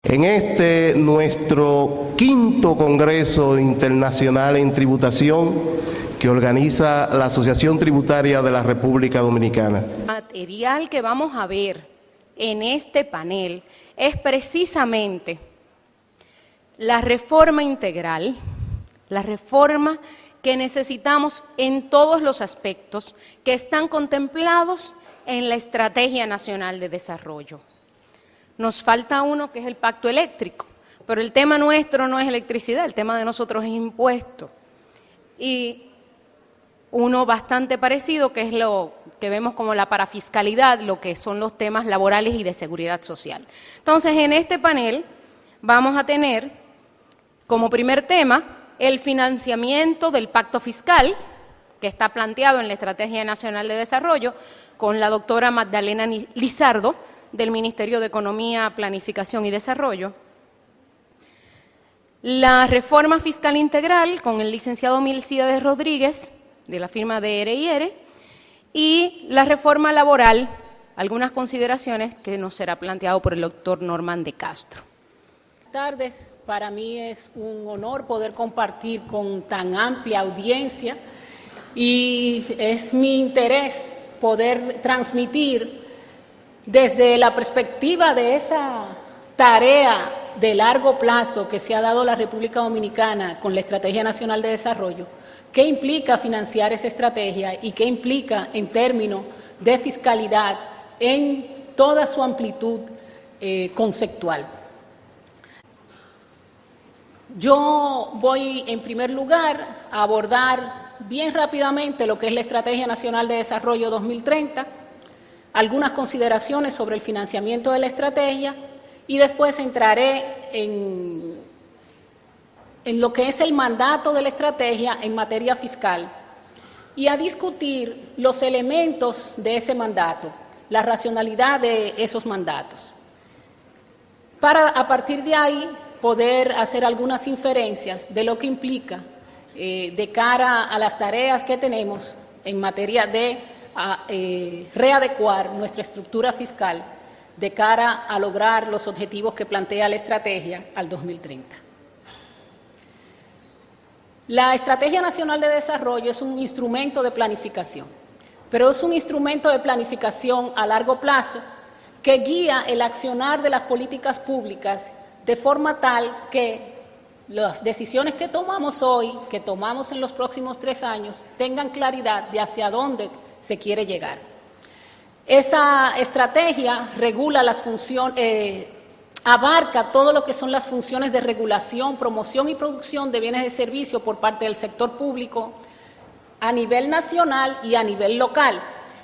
En nuestro quinto Congreso Internacional en Tributación que organiza la Asociación Tributaria de la República Dominicana. El material que vamos a ver en este panel es precisamente la reforma integral, la reforma que necesitamos en todos los aspectos que están contemplados en la Estrategia Nacional de Desarrollo. Nos falta uno que es el pacto eléctrico, pero el tema nuestro no es electricidad, el tema de nosotros es impuesto. Y uno bastante parecido, que es lo que vemos como la parafiscalidad, lo que son los temas laborales y de seguridad social. Entonces, en este panel vamos a tener como primer tema el financiamiento del pacto fiscal, que está planteado en la Estrategia Nacional de Desarrollo, con la doctora Magdalena Lizardo, del Ministerio de Economía, Planificación y Desarrollo. La reforma fiscal integral con el licenciado Milcíades Rodríguez, de la firma de R&R, y la reforma laboral, algunas consideraciones que nos será planteado por el doctor Norman de Castro. Buenas tardes, para mí es un honor poder compartir con tan amplia audiencia y es mi interés poder transmitir desde la perspectiva de esa tarea de largo plazo que se ha dado la República Dominicana con la Estrategia Nacional de Desarrollo, qué implica financiar esa estrategia y qué implica en términos de fiscalidad en toda su amplitud conceptual. Yo voy en primer lugar a abordar bien rápidamente lo que es la Estrategia Nacional de Desarrollo 2030, algunas consideraciones sobre el financiamiento de la estrategia y después entraré en lo que es el mandato de la estrategia en materia fiscal y a discutir los elementos de ese mandato, la racionalidad de esos mandatos, para a partir de ahí poder hacer algunas inferencias de lo que implica de cara a las tareas que tenemos en materia de readecuar nuestra estructura fiscal de cara a lograr los objetivos que plantea la estrategia al 2030. La Estrategia Nacional de Desarrollo es un instrumento de planificación, pero es un instrumento de planificación a largo plazo que guía el accionar de las políticas públicas de forma tal que las decisiones que tomamos hoy, que tomamos en los próximos 3 años, tengan claridad de hacia dónde se quiere llegar. Esa estrategia regula las funciones, abarca todo lo que son las funciones de regulación, promoción y producción de bienes de servicio por parte del sector público a nivel nacional y a nivel local.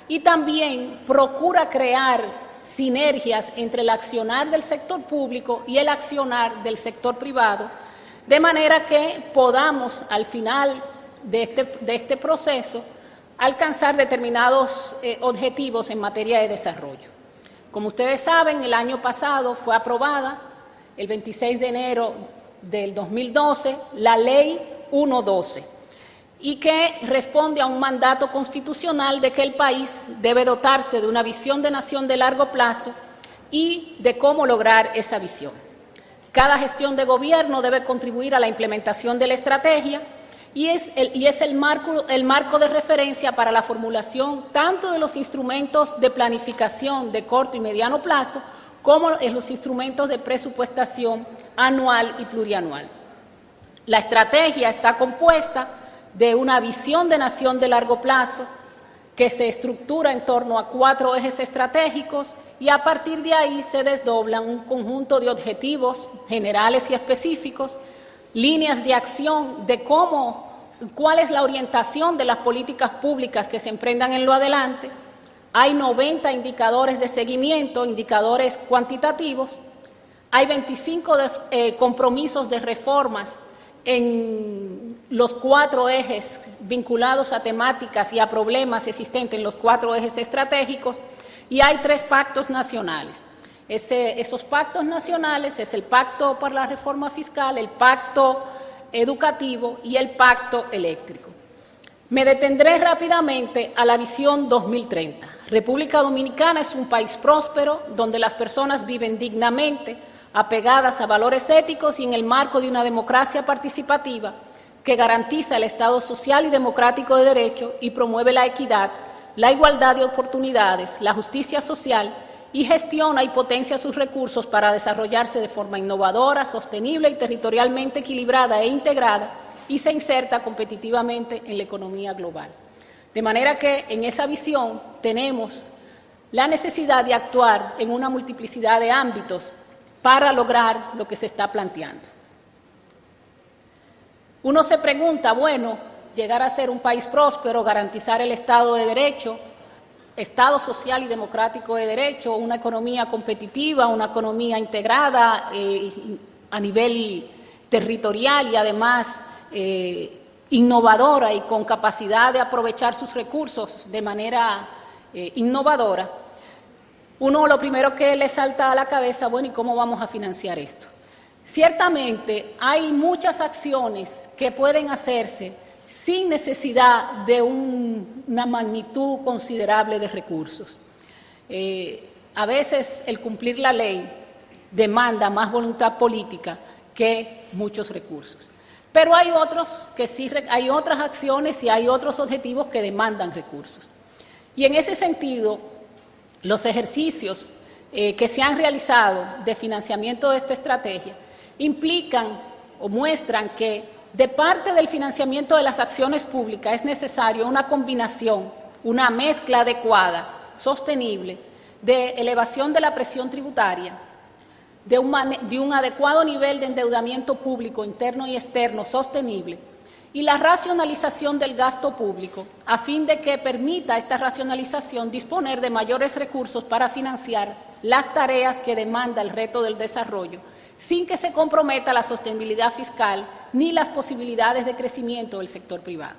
Y también procura crear sinergias entre el accionar del sector público y el accionar del sector privado, de manera que podamos al final de este proceso alcanzar determinados objetivos en materia de desarrollo. Como ustedes saben, el año pasado fue aprobada, el 26 de enero del 2012, la Ley 112, y que responde a un mandato constitucional de que el país debe dotarse de una visión de nación de largo plazo y de cómo lograr esa visión. Cada gestión de gobierno debe contribuir a la implementación de la estrategia y es el marco de referencia para la formulación tanto de los instrumentos de planificación de corto y mediano plazo como en los instrumentos de presupuestación anual y plurianual. La estrategia está compuesta de una visión de nación de largo plazo que se estructura en torno a 4 ejes estratégicos y a partir de ahí se desdoblan un conjunto de objetivos generales y específicos, líneas de acción de cuál es la orientación de las políticas públicas que se emprendan en lo adelante. Hay 90 indicadores de seguimiento, indicadores cuantitativos, hay 25 compromisos de reformas en los 4 ejes vinculados a temáticas y a problemas existentes en los 4 ejes estratégicos y hay 3 pactos nacionales. Esos pactos nacionales es el Pacto para la Reforma Fiscal, el Pacto Educativo y el Pacto Eléctrico. Me detendré rápidamente a la visión 2030. República Dominicana es un país próspero donde las personas viven dignamente, apegadas a valores éticos y en el marco de una democracia participativa que garantiza el Estado social y democrático de derecho y promueve la equidad, la igualdad de oportunidades, la justicia social y gestiona y potencia sus recursos para desarrollarse de forma innovadora, sostenible y territorialmente equilibrada e integrada y se inserta competitivamente en la economía global. De manera que en esa visión tenemos la necesidad de actuar en una multiplicidad de ámbitos para lograr lo que se está planteando. Uno se pregunta, bueno, llegar a ser un país próspero, garantizar el Estado de Derecho, Estado social y democrático de derecho, una economía competitiva, una economía integrada a nivel territorial y además innovadora y con capacidad de aprovechar sus recursos de manera innovadora, uno lo primero que le salta a la cabeza, bueno, ¿y cómo vamos a financiar esto? Ciertamente hay muchas acciones que pueden hacerse sin necesidad de una magnitud considerable de recursos. A veces el cumplir la ley demanda más voluntad política que muchos recursos. Pero hay otros que sí, hay otras acciones y hay otros objetivos que demandan recursos. Y en ese sentido, los ejercicios que se han realizado de financiamiento de esta estrategia implican o muestran que de parte del financiamiento de las acciones públicas es necesario una combinación, una mezcla adecuada, sostenible, de elevación de la presión tributaria, de un adecuado nivel de endeudamiento público interno y externo sostenible y la racionalización del gasto público a fin de que permita esta racionalización disponer de mayores recursos para financiar las tareas que demanda el reto del desarrollo, sin que se comprometa la sostenibilidad fiscal ni las posibilidades de crecimiento del sector privado.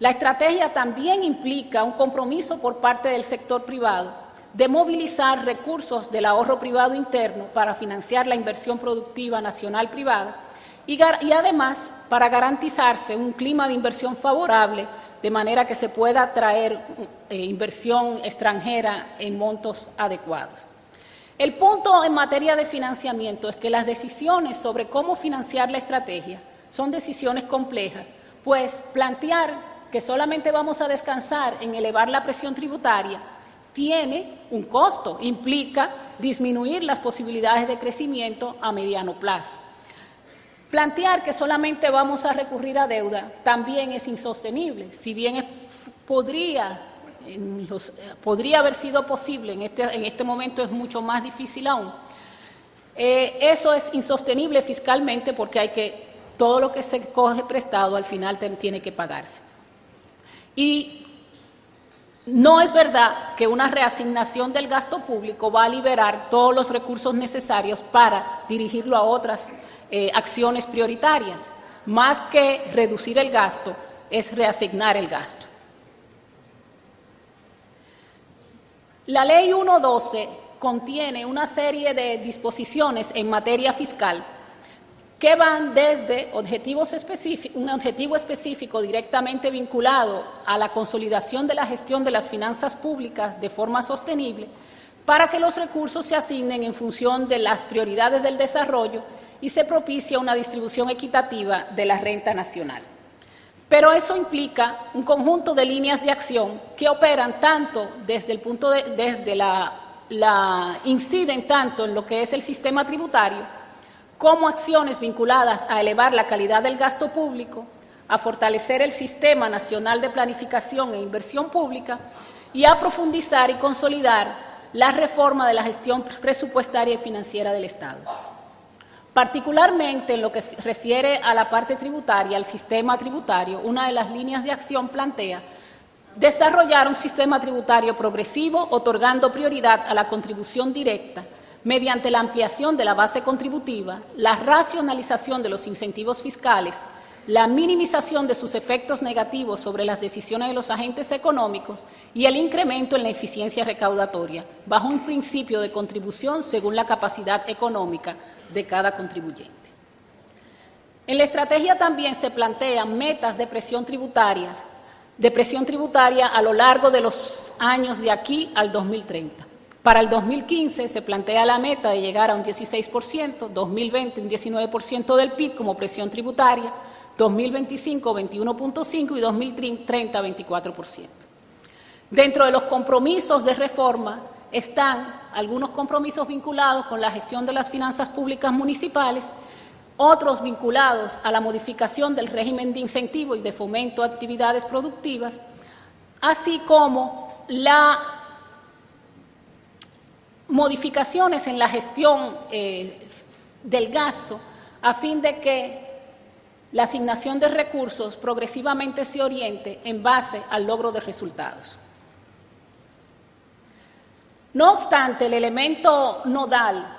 La estrategia también implica un compromiso por parte del sector privado de movilizar recursos del ahorro privado interno para financiar la inversión productiva nacional privada y además para garantizarse un clima de inversión favorable de manera que se pueda atraer inversión extranjera en montos adecuados. El punto en materia de financiamiento es que las decisiones sobre cómo financiar la estrategia son decisiones complejas, pues plantear que solamente vamos a descansar en elevar la presión tributaria tiene un costo, implica disminuir las posibilidades de crecimiento a mediano plazo. Plantear que solamente vamos a recurrir a deuda también es insostenible, si bien podría haber sido posible, en este momento es mucho más difícil aún. Eso es insostenible fiscalmente porque todo lo que se coge prestado al final tiene que pagarse. Y no es verdad que una reasignación del gasto público va a liberar todos los recursos necesarios para dirigirlo a otras acciones prioritarias. Más que reducir el gasto, es reasignar el gasto. La Ley 1.12 contiene una serie de disposiciones en materia fiscal que van desde un objetivo específico directamente vinculado a la consolidación de la gestión de las finanzas públicas de forma sostenible para que los recursos se asignen en función de las prioridades del desarrollo y se propicie una distribución equitativa de la renta nacional. Pero eso implica un conjunto de líneas de acción que operan tanto inciden tanto en lo que es el sistema tributario, como acciones vinculadas a elevar la calidad del gasto público, a fortalecer el Sistema Nacional de Planificación e Inversión Pública y a profundizar y consolidar la reforma de la gestión presupuestaria y financiera del Estado. Particularmente en lo que refiere a la parte tributaria, al sistema tributario, una de las líneas de acción plantea desarrollar un sistema tributario progresivo, otorgando prioridad a la contribución directa mediante la ampliación de la base contributiva, la racionalización de los incentivos fiscales, la minimización de sus efectos negativos sobre las decisiones de los agentes económicos y el incremento en la eficiencia recaudatoria, bajo un principio de contribución según la capacidad económica de cada contribuyente. En la estrategia también se plantean metas de presión tributaria a lo largo de los años de aquí al 2030. Para el 2015 se plantea la meta de llegar a un 16%, 2020 un 19% del PIB como presión tributaria, 2025 21.5% y 2030 24%. Dentro de los compromisos de reforma están algunos compromisos vinculados con la gestión de las finanzas públicas municipales, otros vinculados a la modificación del régimen de incentivo y de fomento a actividades productivas, así como las modificaciones en la gestión del gasto a fin de que la asignación de recursos progresivamente se oriente en base al logro de resultados. No obstante, el elemento nodal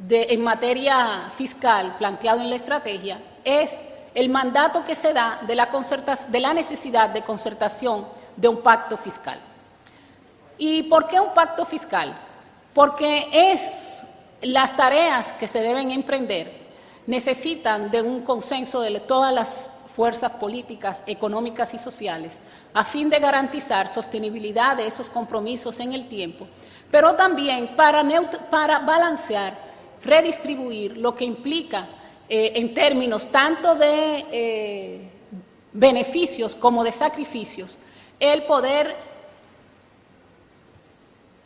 en materia fiscal planteado en la estrategia es el mandato que se da de la necesidad de concertación de un pacto fiscal. ¿Y por qué un pacto fiscal? Porque las tareas que se deben emprender necesitan de un consenso de todas las fuerzas políticas, económicas y sociales a fin de garantizar sostenibilidad de esos compromisos en el tiempo, pero también para balancear, redistribuir lo que implica en términos tanto de beneficios como de sacrificios, el poder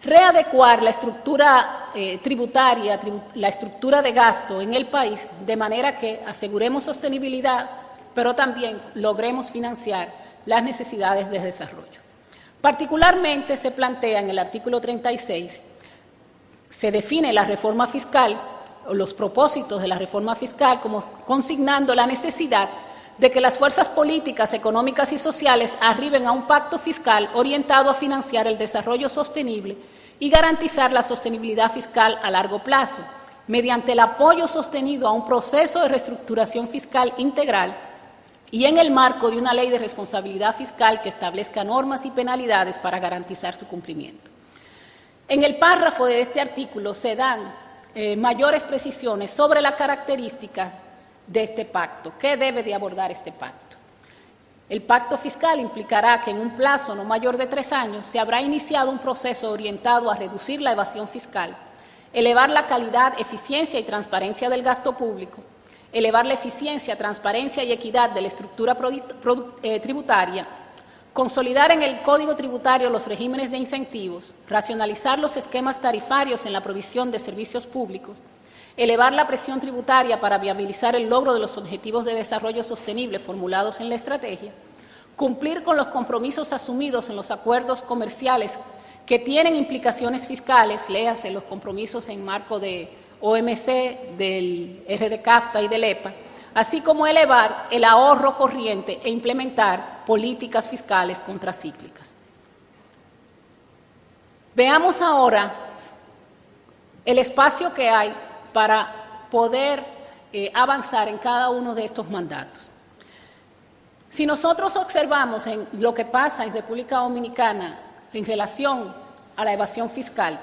readecuar la estructura tributaria, la estructura de gasto en el país, de manera que aseguremos sostenibilidad, pero también logremos financiar las necesidades de desarrollo. Particularmente se plantea en el artículo 36, se define la reforma fiscal o los propósitos de la reforma fiscal como consignando la necesidad de que las fuerzas políticas, económicas y sociales arriben a un pacto fiscal orientado a financiar el desarrollo sostenible y garantizar la sostenibilidad fiscal a largo plazo, mediante el apoyo sostenido a un proceso de reestructuración fiscal integral y en el marco de una ley de responsabilidad fiscal que establezca normas y penalidades para garantizar su cumplimiento. En el párrafo de este artículo se dan mayores precisiones sobre las características de este pacto, qué debe de abordar este pacto. El pacto fiscal implicará que en un plazo no mayor de 3 años se habrá iniciado un proceso orientado a reducir la evasión fiscal, elevar la calidad, eficiencia y transparencia del gasto público, elevar la eficiencia, transparencia y equidad de la estructura tributaria, consolidar en el Código Tributario los regímenes de incentivos, racionalizar los esquemas tarifarios en la provisión de servicios públicos, elevar la presión tributaria para viabilizar el logro de los objetivos de desarrollo sostenible formulados en la estrategia, cumplir con los compromisos asumidos en los acuerdos comerciales que tienen implicaciones fiscales, léase los compromisos en marco de OMC, del RDCAFTA y del EPA, así como elevar el ahorro corriente e implementar políticas fiscales contracíclicas. Veamos ahora el espacio que hay para poder avanzar en cada uno de estos mandatos. Si nosotros observamos en lo que pasa en República Dominicana en relación a la evasión fiscal,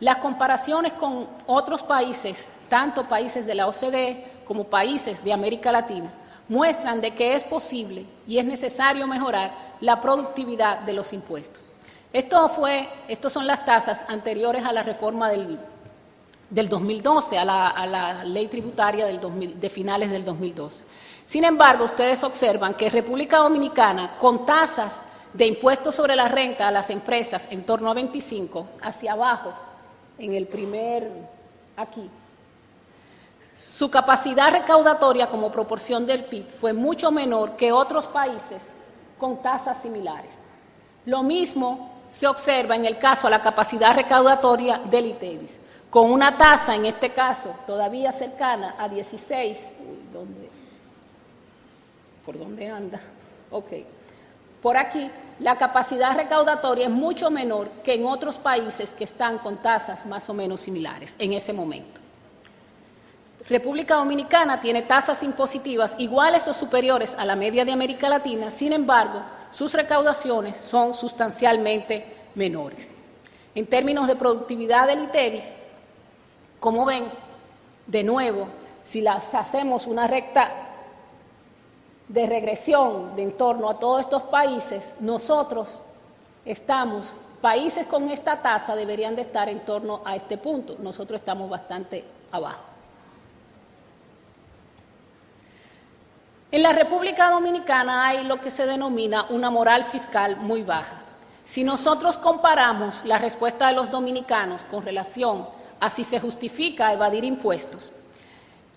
las comparaciones con otros países, tanto países de la OCDE como países de América Latina, muestran de que es posible y es necesario mejorar la productividad de los impuestos. Estos son las tasas anteriores a la reforma del 2012, a la ley tributaria de finales del 2012. Sin embargo, ustedes observan que República Dominicana, con tasas de impuestos sobre la renta a las empresas en torno a 25, hacia abajo, en el aquí, su capacidad recaudatoria como proporción del PIB fue mucho menor que otros países con tasas similares. Lo mismo se observa en el caso a la capacidad recaudatoria del ITEVIS, con una tasa, en este caso, todavía cercana a 16, ¿por dónde anda? Ok. Por aquí, la capacidad recaudatoria es mucho menor que en otros países que están con tasas más o menos similares en ese momento. República Dominicana tiene tasas impositivas iguales o superiores a la media de América Latina, sin embargo, sus recaudaciones son sustancialmente menores. En términos de productividad del ITEVIS, como ven, de nuevo, si hacemos una recta de regresión de en torno a todos estos países, nosotros estamos países con esta tasa deberían de estar en torno a este punto. Nosotros estamos bastante abajo. En la República Dominicana hay lo que se denomina una moral fiscal muy baja. Si nosotros comparamos la respuesta de los dominicanos con relación a si se justifica evadir impuestos,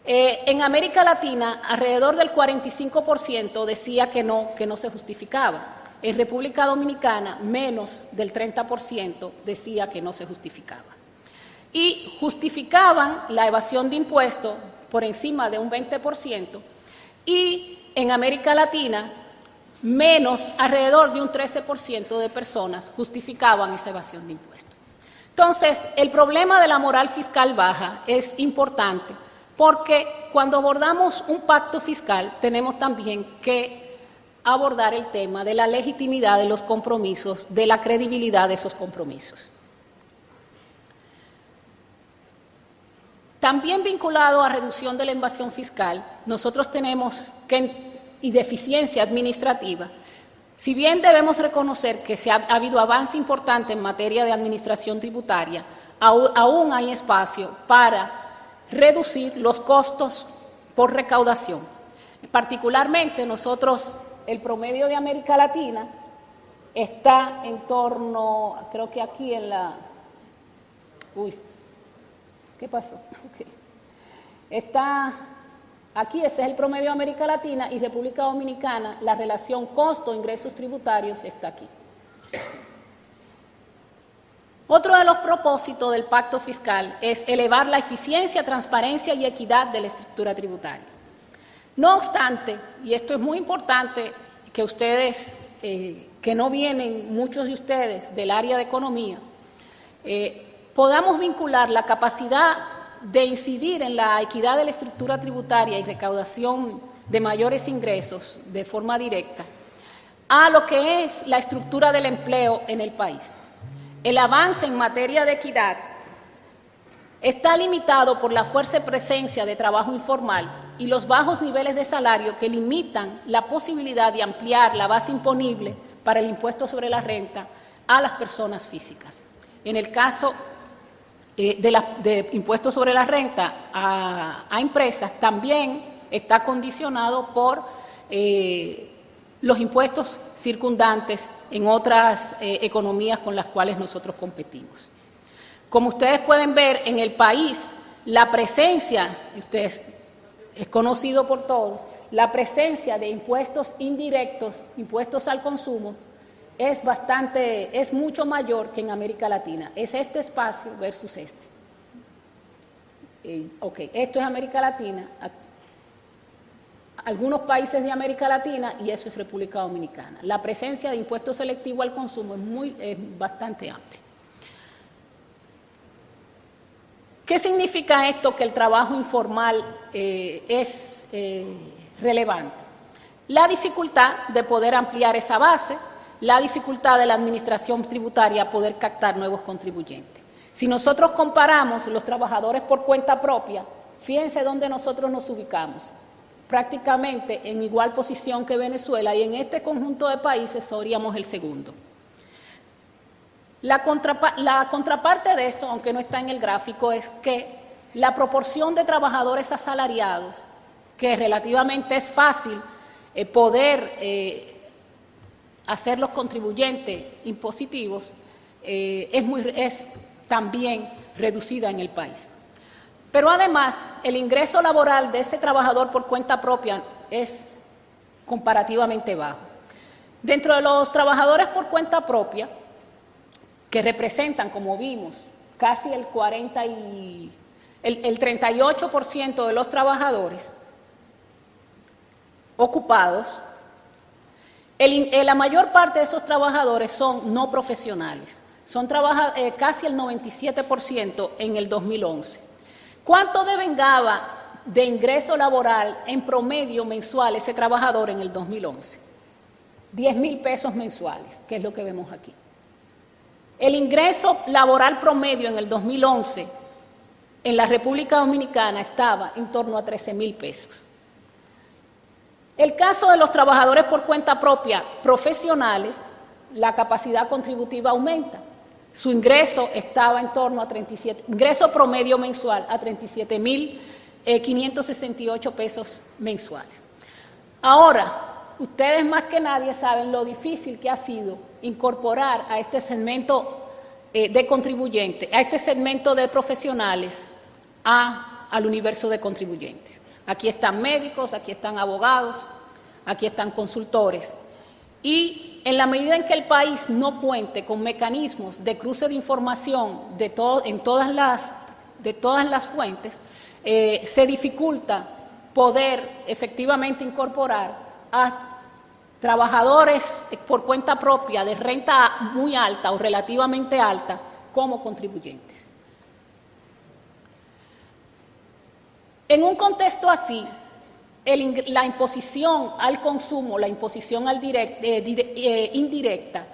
en América Latina alrededor del 45% decía que no se justificaba. En República Dominicana menos del 30% decía que no se justificaba. Y justificaban la evasión de impuestos por encima de un 20%, y en América Latina menos, alrededor de un 13% de personas justificaban esa evasión de impuestos. Entonces, el problema de la moral fiscal baja es importante porque cuando abordamos un pacto fiscal tenemos también que abordar el tema de la legitimidad de los compromisos, de la credibilidad de esos compromisos. También vinculado a reducción de la evasión fiscal, nosotros tenemos y deficiencia administrativa. Si bien debemos reconocer que ha habido avance importante en materia de administración tributaria, aún hay espacio para reducir los costos por recaudación. Particularmente nosotros, el promedio de América Latina está en torno, creo que aquí en la... ¿Qué pasó? Okay. Está aquí, ese es el promedio de América Latina, y República Dominicana, la relación costo-ingresos tributarios está aquí. Otro de los propósitos del pacto fiscal es elevar la eficiencia, transparencia y equidad de la estructura tributaria. No obstante, y esto es muy importante, que ustedes, que no vienen muchos de ustedes del área de economía, podamos vincular la capacidad de incidir en la equidad de la estructura tributaria y recaudación de mayores ingresos de forma directa a lo que es la estructura del empleo en el país. El avance en materia de equidad está limitado por la fuerte presencia de trabajo informal y los bajos niveles de salario que limitan la posibilidad de ampliar la base imponible para el impuesto sobre la renta a las personas físicas. En el caso de impuestos sobre la renta a empresas, también está condicionado por los impuestos circundantes en otras economías con las cuales nosotros competimos. Como ustedes pueden ver, en el país, la presencia, ustedes es conocido por todos, la presencia de impuestos indirectos, impuestos al consumo, es mucho mayor que en América Latina. Es este espacio versus este. Esto es América Latina, algunos países de América Latina, y eso es República Dominicana. La presencia de impuesto selectivo al consumo es bastante amplia. ¿Qué significa esto que el trabajo informal es relevante? La dificultad de poder ampliar esa base, la dificultad de la administración tributaria a poder captar nuevos contribuyentes. Si nosotros comparamos los trabajadores por cuenta propia, fíjense dónde nosotros nos ubicamos, prácticamente en igual posición que Venezuela, y en este conjunto de países seríamos el segundo. La contraparte de eso, aunque no está en el gráfico, es que la proporción de trabajadores asalariados, que relativamente es fácil poder hacer los contribuyentes impositivos, es también reducida en el país. Pero además, el ingreso laboral de ese trabajador por cuenta propia es comparativamente bajo. Dentro de los trabajadores por cuenta propia, que representan, como vimos, casi el 38% de los trabajadores ocupados, la mayor parte de esos trabajadores son no profesionales, son casi el 97% en el 2011. ¿Cuánto devengaba de ingreso laboral en promedio mensual ese trabajador en el 2011? 10,000 pesos mensuales, que es lo que vemos aquí. El ingreso laboral promedio en el 2011 en la República Dominicana estaba en torno a 13,000 pesos. El caso de los trabajadores por cuenta propia profesionales, la capacidad contributiva aumenta. su ingreso estaba en torno a ingreso promedio mensual a 37.568 pesos mensuales. Ahora, ustedes más que nadie saben lo difícil que ha sido incorporar a este segmento de contribuyentes, a este segmento de profesionales, al universo de contribuyentes. Aquí están médicos, aquí están abogados, aquí están consultores. Y en la medida en que el país no cuente con mecanismos de cruce de información de todas las fuentes, se dificulta poder efectivamente incorporar a trabajadores por cuenta propia de renta muy alta o relativamente alta como contribuyentes. En un contexto así, la imposición al consumo, la imposición indirecta,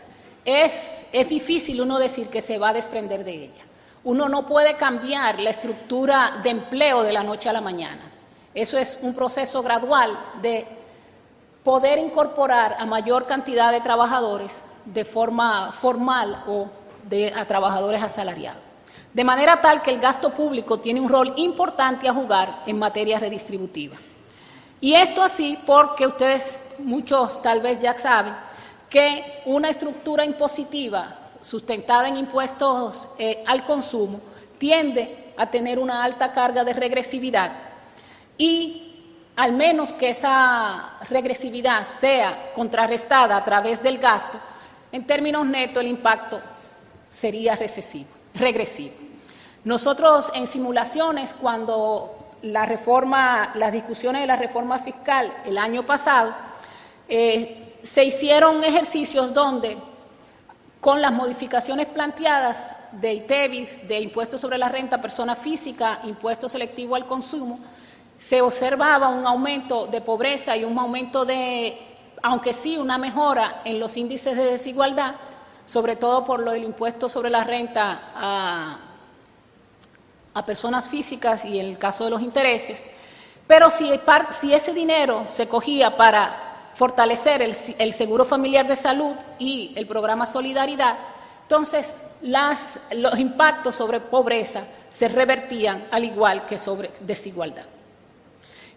es difícil uno decir que se va a desprender de ella. Uno no puede cambiar la estructura de empleo de la noche a la mañana. Eso es un proceso gradual de poder incorporar a mayor cantidad de trabajadores de forma formal o a trabajadores asalariados. De manera tal que el gasto público tiene un rol importante a jugar en materia redistributiva. Y esto así porque ustedes, muchos tal vez ya saben, que una estructura impositiva sustentada en impuestos al consumo tiende a tener una alta carga de regresividad y al menos que esa regresividad sea contrarrestada a través del gasto, en términos netos el impacto sería regresivo. Nosotros en simulaciones, cuando las discusiones de la reforma fiscal el año pasado, se hicieron ejercicios donde, con las modificaciones planteadas de ITEVIS, de impuestos sobre la renta, persona física, impuesto selectivo al consumo, se observaba un aumento de pobreza y un aumento aunque sí una mejora en los índices de desigualdad, sobre todo por el impuesto sobre la renta a personas físicas y en el caso de los intereses, pero si ese dinero se cogía para fortalecer el seguro familiar de salud y el programa Solidaridad, entonces los impactos sobre pobreza se revertían al igual que sobre desigualdad.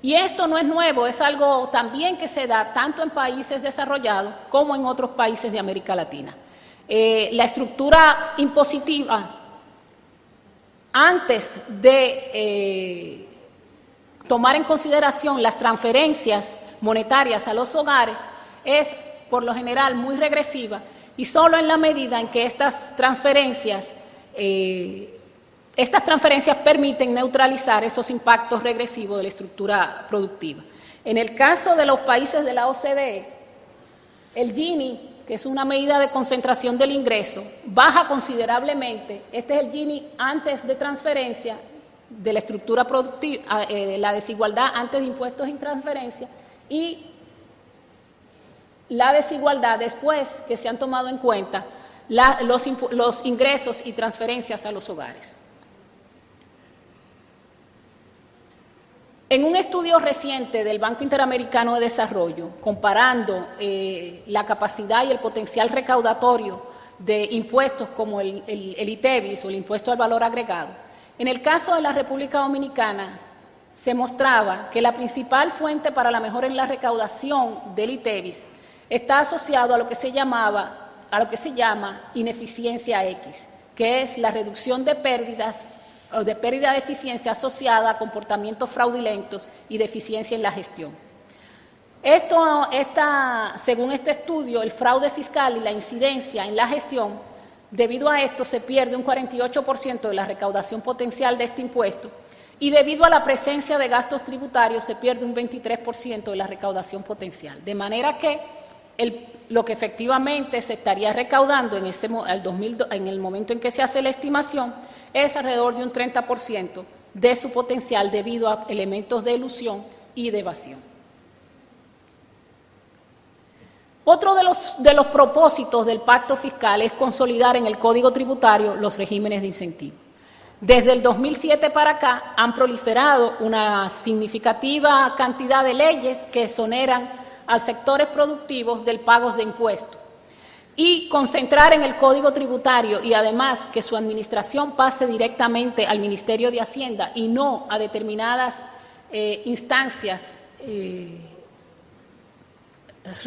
Y esto no es nuevo, es algo también que se da tanto en países desarrollados como en otros países de América Latina. La estructura impositiva, antes de tomar en consideración las transferencias monetarias a los hogares, es por lo general muy regresiva y solo en la medida en que estas transferencias permiten neutralizar esos impactos regresivos de la estructura productiva. En el caso de los países de la OCDE, el Gini, que es una medida de concentración del ingreso, baja considerablemente. Este es el Gini antes de transferencia de la estructura productiva, la desigualdad antes de impuestos y transferencia, y la desigualdad después que se han tomado en cuenta los ingresos y transferencias a los hogares. En un estudio reciente del Banco Interamericano de Desarrollo, comparando la capacidad y el potencial recaudatorio de impuestos como el ITEVIS o el impuesto al valor agregado, en el caso de la República Dominicana se mostraba que la principal fuente para la mejora en la recaudación del ITEVIS está asociado a lo que se llama ineficiencia X, que es la reducción de pérdidas o de pérdida de eficiencia asociada a comportamientos fraudulentos y de eficiencia en la gestión. Según este estudio, el fraude fiscal y la incidencia en la gestión, debido a esto se pierde un 48% de la recaudación potencial de este impuesto y debido a la presencia de gastos tributarios se pierde un 23% de la recaudación potencial. De manera que lo que efectivamente se estaría recaudando en el momento en que se hace la estimación es alrededor de un 30% de su potencial debido a elementos de elusión y de evasión. Otro de los propósitos del pacto fiscal es consolidar en el Código Tributario los regímenes de incentivo. Desde el 2007 para acá han proliferado una significativa cantidad de leyes que exoneran a sectores productivos del pago de impuestos. y concentrar en el Código Tributario y además que su administración pase directamente al Ministerio de Hacienda y no a determinadas instancias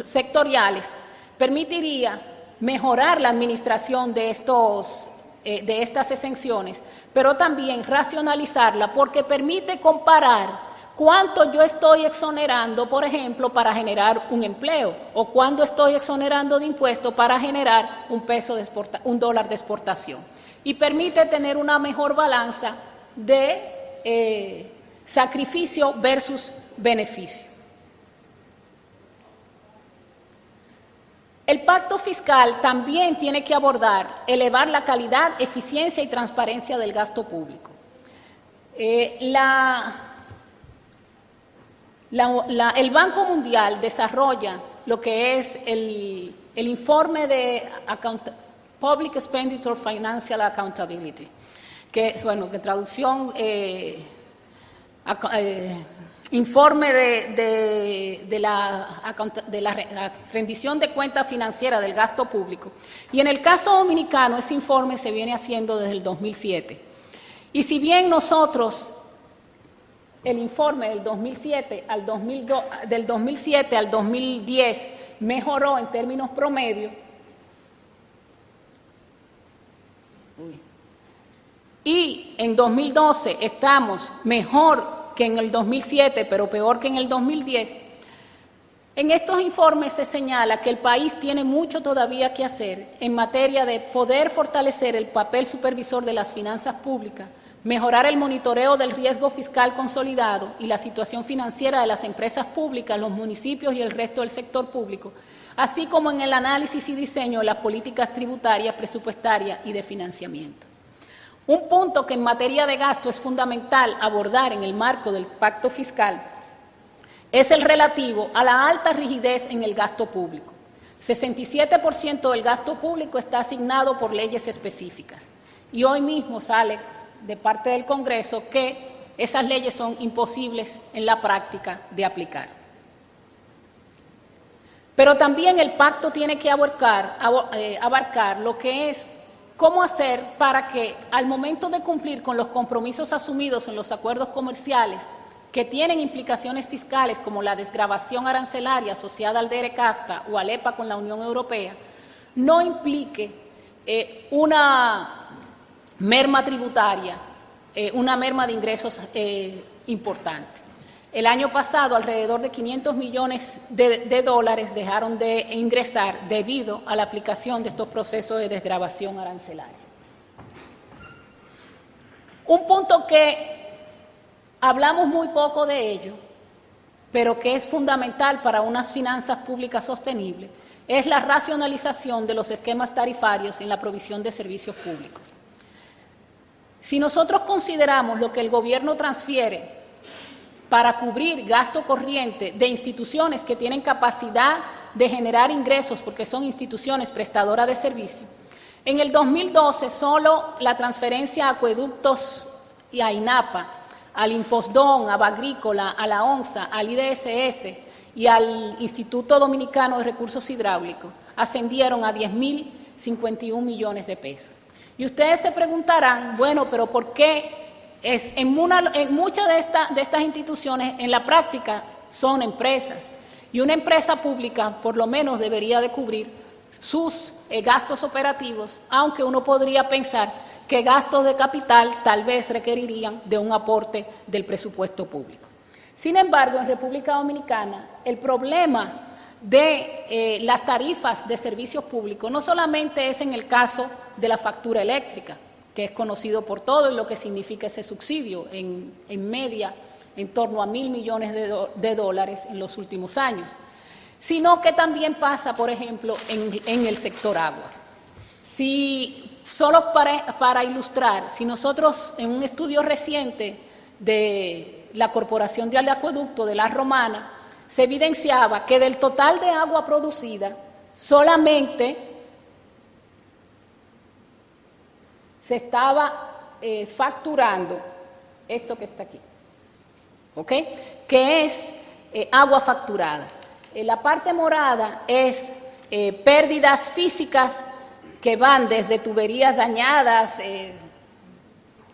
sectoriales, permitiría mejorar la administración de estas exenciones, pero también racionalizarla porque permite comparar cuánto yo estoy exonerando, por ejemplo, para generar un empleo, o cuánto estoy exonerando de impuestos para generar un dólar de exportación. Y permite tener una mejor balanza de sacrificio versus beneficio. El pacto fiscal también tiene que abordar elevar la calidad, eficiencia y transparencia del gasto público. El Banco Mundial desarrolla lo que es el informe de Public Expenditure Financial Accountability, que, bueno, que traducción, informe de la rendición de cuenta financiera del gasto público. Y en el caso dominicano, ese informe se viene haciendo desde el 2007. Y si bien nosotros, el informe del 2007 al 2010 mejoró en términos promedio, y en 2012 estamos mejor que en el 2007, pero peor que en el 2010, en estos informes se señala que el país tiene mucho todavía que hacer en materia de poder fortalecer el papel supervisor de las finanzas públicas, mejorar el monitoreo del riesgo fiscal consolidado y la situación financiera de las empresas públicas, los municipios y el resto del sector público, así como en el análisis y diseño de las políticas tributarias, presupuestarias y de financiamiento. Un punto que en materia de gasto es fundamental abordar en el marco del pacto fiscal es el relativo a la alta rigidez en el gasto público. 67% del gasto público está asignado por leyes específicas y hoy mismo sale de parte del Congreso que esas leyes son imposibles en la práctica de aplicar. Pero también el pacto tiene que abarcar lo que es cómo hacer para que al momento de cumplir con los compromisos asumidos en los acuerdos comerciales que tienen implicaciones fiscales como la desgravación arancelaria asociada al DERE-CAFTA o al EPA con la Unión Europea, no implique una merma tributaria, una merma de ingresos importante. El año pasado, alrededor de 500 millones de dólares dejaron de ingresar debido a la aplicación de estos procesos de desgravación arancelaria. Un punto que hablamos muy poco de ello, pero que es fundamental para unas finanzas públicas sostenibles, es la racionalización de los esquemas tarifarios en la provisión de servicios públicos. Si nosotros consideramos lo que el gobierno transfiere para cubrir gasto corriente de instituciones que tienen capacidad de generar ingresos porque son instituciones prestadoras de servicio, en el 2012 solo la transferencia a acueductos y a INAPA, al Impostón, a Bagrícola, a la ONSA, al IDSS y al Instituto Dominicano de Recursos Hidráulicos ascendieron a 10.051 millones de pesos. Y ustedes se preguntarán, bueno, pero ¿por qué? En muchas de estas instituciones, en la práctica, son empresas. Y una empresa pública, por lo menos, debería de cubrir sus gastos operativos, aunque uno podría pensar que gastos de capital tal vez requerirían de un aporte del presupuesto público. Sin embargo, en República Dominicana, el problema de las tarifas de servicios públicos no solamente es en el caso de la factura eléctrica, que es conocido por todos y lo que significa ese subsidio, en media en torno a 1.000 millones de dólares en los últimos años, sino que también pasa, por ejemplo, en el sector agua. Solo para ilustrar, si nosotros en un estudio reciente de la Corporación de Acueducto de La Romana, se evidenciaba que del total de agua producida, solamente se estaba facturando esto que está aquí, ¿ok? Que es agua facturada. La parte morada es pérdidas físicas que van desde tuberías dañadas,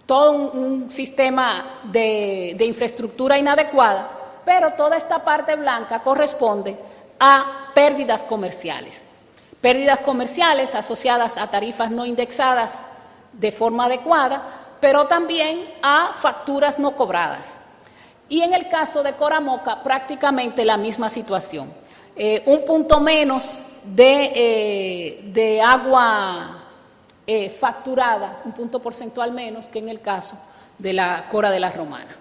todo un sistema de infraestructura inadecuada, pero toda esta parte blanca corresponde a pérdidas comerciales. Pérdidas comerciales asociadas a tarifas no indexadas de forma adecuada, pero también a facturas no cobradas. Y en el caso de Coramoca, prácticamente la misma situación. Un punto menos de agua facturada, un punto porcentual menos que en el caso de la Cora de la Romana.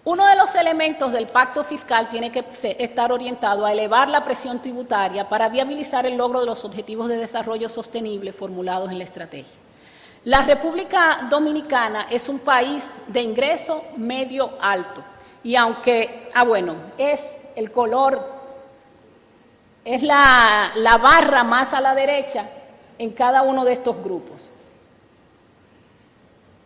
Uno de los elementos del pacto fiscal tiene que estar orientado a elevar la presión tributaria para viabilizar el logro de los objetivos de desarrollo sostenible formulados en la estrategia. La República Dominicana es un país de ingreso medio alto y aunque, es el color, es la barra más a la derecha en cada uno de estos grupos.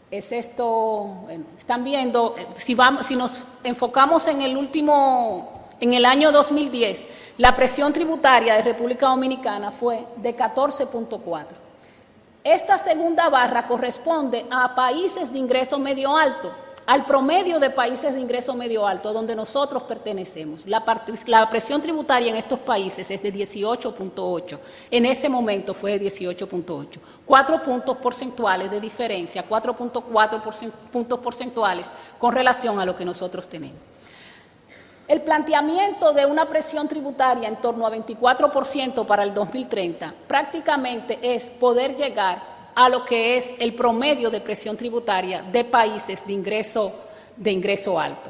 Es esto, están viendo, si nos enfocamos en el año 2010, la presión tributaria de República Dominicana fue de 14.4. Esta segunda barra corresponde a países de ingreso medio alto, al promedio de países de ingreso medio alto, donde nosotros pertenecemos. La presión tributaria en estos países es de 18.8, en ese momento fue de 18.8. 4 puntos porcentuales de diferencia, 4.4 puntos porcentuales con relación a lo que nosotros tenemos. El planteamiento de una presión tributaria en torno a 24% para el 2030 prácticamente es poder llegar a lo que es el promedio de presión tributaria de países de ingreso alto.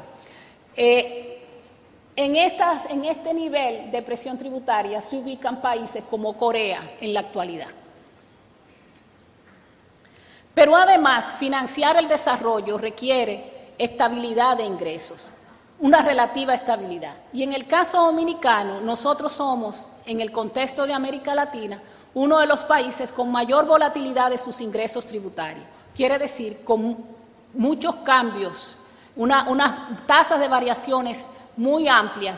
En este nivel de presión tributaria se ubican países como Corea en la actualidad. Pero además, financiar el desarrollo requiere estabilidad de ingresos, una relativa estabilidad. Y en el caso dominicano, nosotros somos, en el contexto de América Latina, uno de los países con mayor volatilidad de sus ingresos tributarios. Quiere decir, con muchos cambios, unas tasas de variaciones muy amplias,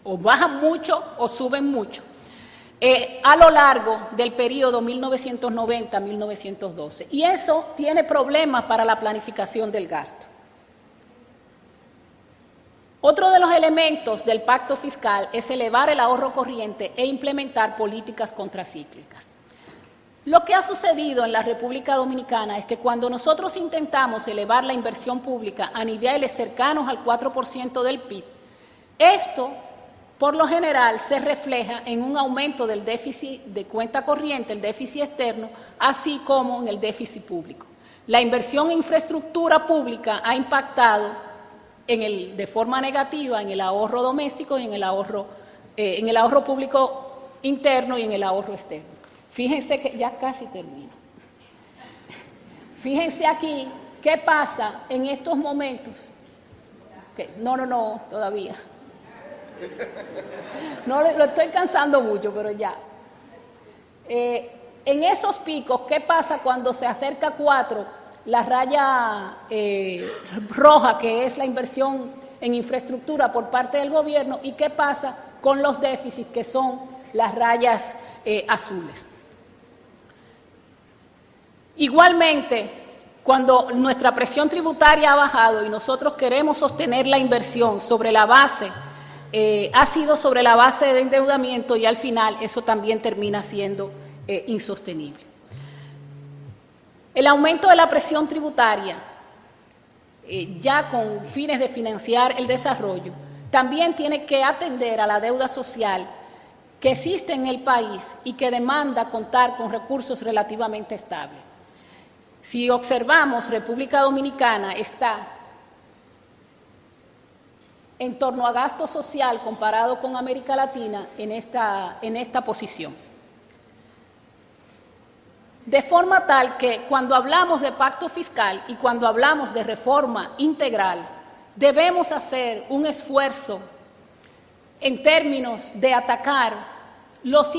o bajan mucho o suben mucho, a lo largo del periodo 1990-1912. Y eso tiene problemas para la planificación del gasto. Otro de los elementos del pacto fiscal es elevar el ahorro corriente e implementar políticas contracíclicas. Lo que ha sucedido en la República Dominicana es que cuando nosotros intentamos elevar la inversión pública a niveles cercanos al 4% del PIB, esto, por lo general, se refleja en un aumento del déficit de cuenta corriente, el déficit externo, así como en el déficit público. La inversión en infraestructura pública ha impactado de forma negativa en el ahorro doméstico y en el ahorro público interno y en el ahorro externo. Fíjense que ya casi termino. Fíjense aquí qué pasa en estos momentos. Okay. No, todavía. No, lo estoy cansando mucho, pero ya. En esos picos, ¿qué pasa cuando se acerca 4? La raya roja, que es la inversión en infraestructura por parte del gobierno, y qué pasa con los déficits, que son las rayas azules. Igualmente, cuando nuestra presión tributaria ha bajado y nosotros queremos sostener la inversión sobre la base, ha sido sobre la base de endeudamiento, y al final eso también termina siendo insostenible. El aumento de la presión tributaria, ya con fines de financiar el desarrollo, también tiene que atender a la deuda social que existe en el país y que demanda contar con recursos relativamente estables. Si observamos, República Dominicana está en torno a gasto social comparado con América Latina en esta posición. De forma tal que cuando hablamos de pacto fiscal y cuando hablamos de reforma integral, debemos hacer un esfuerzo en términos de atacar los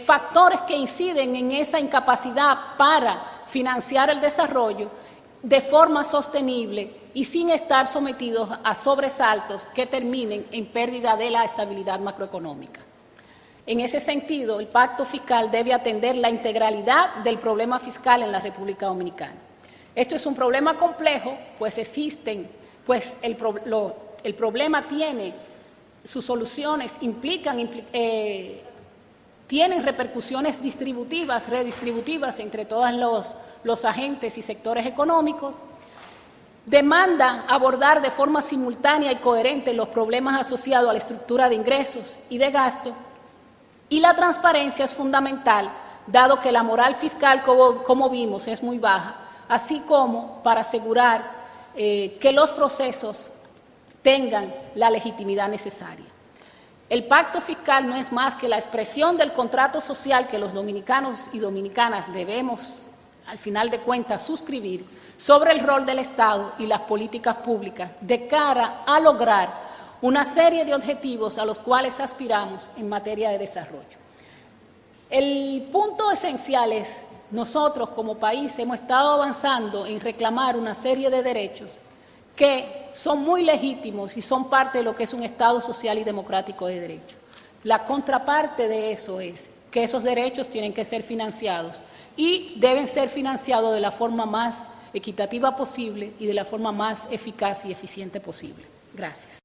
factores que inciden en esa incapacidad para financiar el desarrollo de forma sostenible y sin estar sometidos a sobresaltos que terminen en pérdida de la estabilidad macroeconómica. En ese sentido, el pacto fiscal debe atender la integralidad del problema fiscal en la República Dominicana. Esto es un problema complejo, pues el problema tiene sus soluciones, tienen repercusiones distributivas, redistributivas entre todos los agentes y sectores económicos, demanda abordar de forma simultánea y coherente los problemas asociados a la estructura de ingresos y de gasto, y la transparencia es fundamental, dado que la moral fiscal, como vimos, es muy baja, así como para asegurar que los procesos tengan la legitimidad necesaria. El pacto fiscal no es más que la expresión del contrato social que los dominicanos y dominicanas debemos, al final de cuentas, suscribir sobre el rol del Estado y las políticas públicas de cara a lograr una serie de objetivos a los cuales aspiramos en materia de desarrollo. El punto esencial es, nosotros como país hemos estado avanzando en reclamar una serie de derechos que son muy legítimos y son parte de lo que es un Estado social y democrático de derecho. La contraparte de eso es que esos derechos tienen que ser financiados y deben ser financiados de la forma más equitativa posible y de la forma más eficaz y eficiente posible. Gracias.